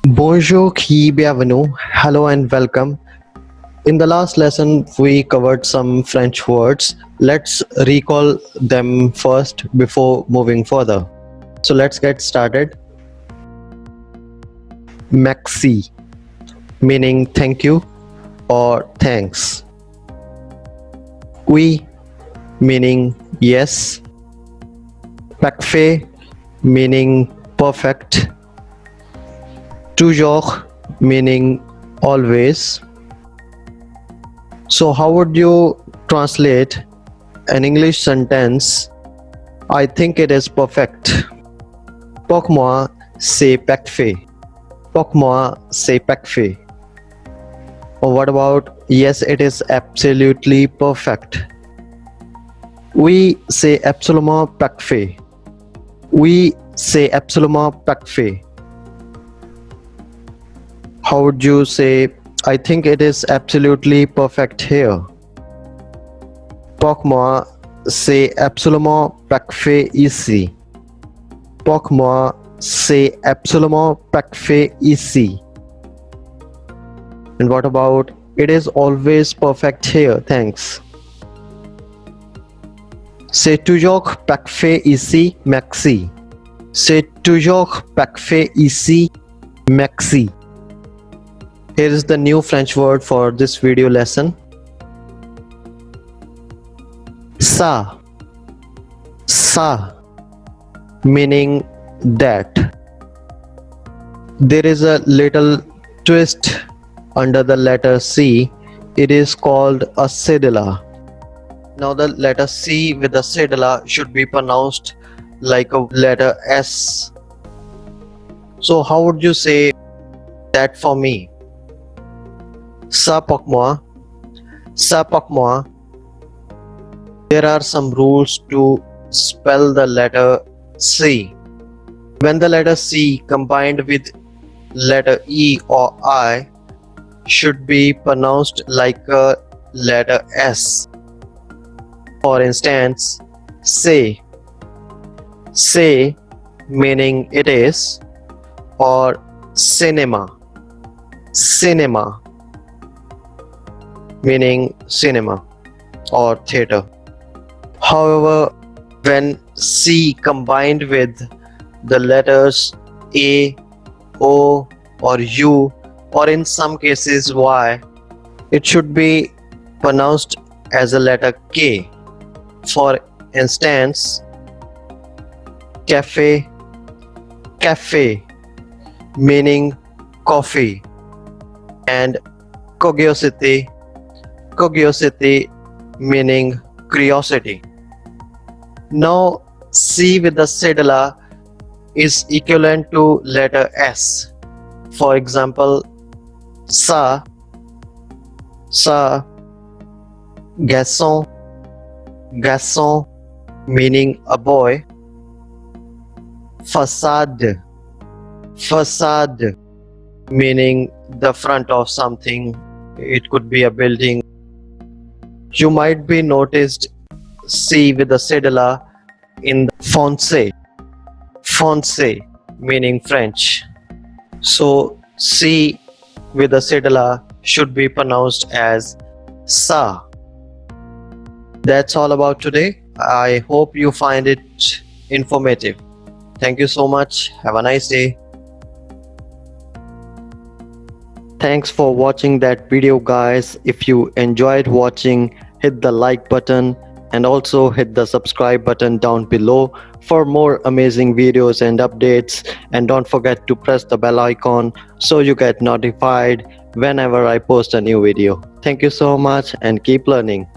Bonjour, bienvenue, hello and welcome. In the last lesson, we covered some French words. Let's recall them first before moving further. So let's get started. Merci, meaning thank you or thanks. Oui, meaning yes. Parfait, meaning perfect. Toujours, meaning always. So how would you translate an English sentence? I think it is perfect. Pour moi, c'est parfait. Pour moi, c'est parfait. Or what about yes, it is absolutely perfect? Oui, c'est absolument parfait. Oui, c'est absolument parfait. How would you say, I think it is absolutely perfect here? Pour moi, c'est absolument parfait ici. Pour moi, c'est absolument parfait ici. And what about, it is always perfect here, thanks. C'est toujours parfait ici, merci. C'est toujours parfait ici, merci. Here is the new French word for this video lesson. Ça. Ça, meaning that. There is a little twist under the letter C. It is called a cedilla. Now the letter C with the cedilla should be pronounced like a letter S. So how would you say that for me? Ça pour moi. Ça pour moi. There are some rules to spell the letter C. When the letter C combined with letter E or I should be pronounced like a letter S. For instance, say. Say meaning it is, or cinema. Cinema meaning cinema or theater. However, when C combined with the letters A, O or U, or in some cases Y, it should be pronounced as a letter K. For instance, cafe, cafe meaning coffee, and curiosity, curiosity meaning curiosity. Now C with the cedilla is equivalent to letter S. For example, ça, ça, garçon, garçon meaning a boy. Façade, façade meaning the front of something. It could be a building. You might be noticed C with the cedilla in français. Français meaning French. So C with the cedilla should be pronounced as ça. That's all about today. I hope you find it informative. Thank you so much. Have a nice day. Thanks for watching that video, guys. If you enjoyed watching, hit the like button and also hit the subscribe button down below for more amazing videos and updates, and don't forget to press the bell icon so you get notified whenever I post a new video. Thank you so much and keep learning.